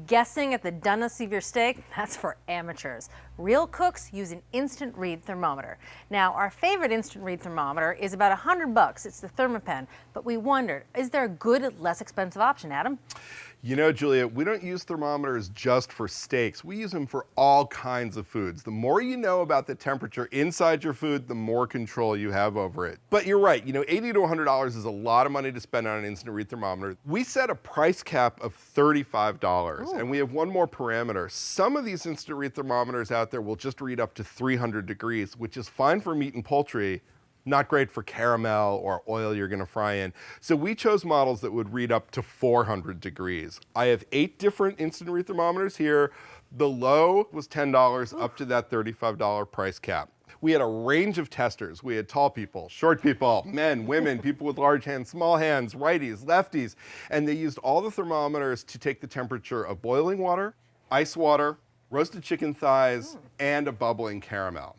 Guessing at the doneness of your steak? That's for amateurs. Real cooks use an instant read thermometer. Now, our favorite instant read thermometer is about $100. It's the Thermopen, but we wondered, is there a good, less expensive option, Adam? You know, Julia, we don't use thermometers just for steaks. We use them for all kinds of foods. The more you know about the temperature inside your food, the more control you have over it. But you're right, you know, $80 to $100 is a lot of money to spend on an instant read thermometer. We set a price cap of $35, and we have one more parameter. Some of these instant read thermometers out there will just read up to 300 degrees, which is fine for meat and poultry, not great for caramel or oil you're gonna fry in. So we chose models that would read up to 400 degrees. I have 8 different instant read thermometers here. The low was $10 up to that $35 price cap. We had a range of testers. We had tall people, short people, men, women, people with large hands, small hands, righties, lefties, and they used all the thermometers to take the temperature of boiling water, ice water, roasted chicken thighs, and a bubbling caramel.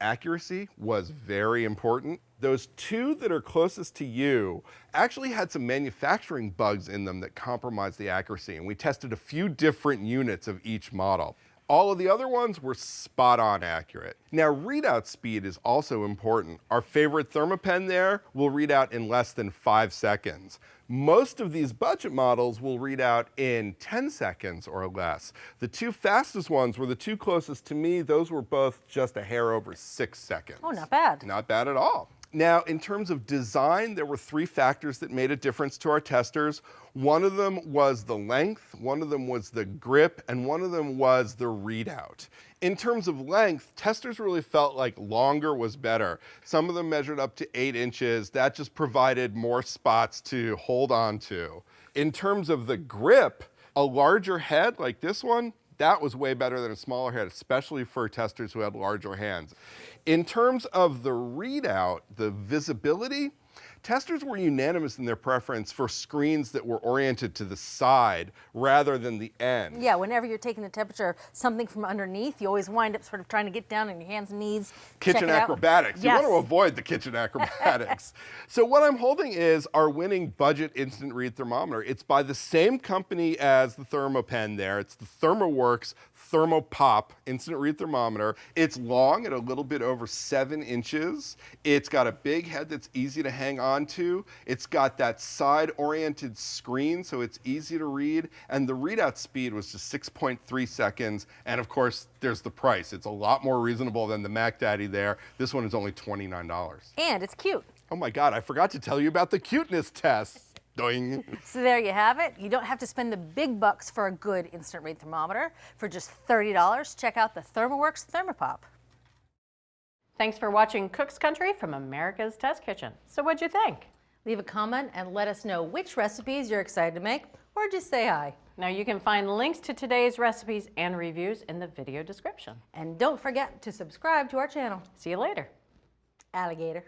Accuracy was very important. Those 2 that are closest to you actually had some manufacturing bugs in them that compromised the accuracy, and we tested a few different units of each model. All of the other ones were spot on accurate. Now, readout speed is also important. Our favorite Thermopen there will read out in less than 5 seconds. Most of these budget models will read out in 10 seconds or less. The 2 fastest ones were the 2 closest to me. Those were both just a hair over 6 seconds. Oh, not bad. Not bad at all. Now, in terms of design, there were 3 factors that made a difference to our testers. One of them was the length, one of them was the grip, and one of them was the readout. In terms of length, testers really felt like longer was better. Some of them measured up to 8 inches. That just provided more spots to hold on to. In terms of the grip, a larger head like this one, that was way better than a smaller head, especially for testers who had larger hands. In terms of the readout, the visibility, testers were unanimous in their preference for screens that were oriented to the side rather than the end. Yeah, whenever you're taking the temperature of something from underneath, you always wind up sort of trying to get down on your hands and knees. Kitchen acrobatics. Yes. You want to avoid the kitchen acrobatics. So what I'm holding is our winning budget instant read thermometer. It's by the same company as the Thermopen there. It's the ThermoWorks Thermopop instant read thermometer. It's long at a little bit over 7 inches. It's got a big head that's easy to hang on to. It's got that side-oriented screen, so it's easy to read. And the readout speed was just 6.3 seconds. And of course, there's the price. It's a lot more reasonable than the Mac Daddy there. This one is only $29. And it's cute. Oh my God, I forgot to tell you about the cuteness test. Doing. So there you have it. You don't have to spend the big bucks for a good instant read thermometer. For just $30, check out the ThermoWorks Thermopop. Thanks for watching Cook's Country from America's Test Kitchen. So what'd you think? Leave a comment and let us know which recipes you're excited to make, or just say hi. Now you can find links to today's recipes and reviews in the video description. And don't forget to subscribe to our channel. See you later. Alligator.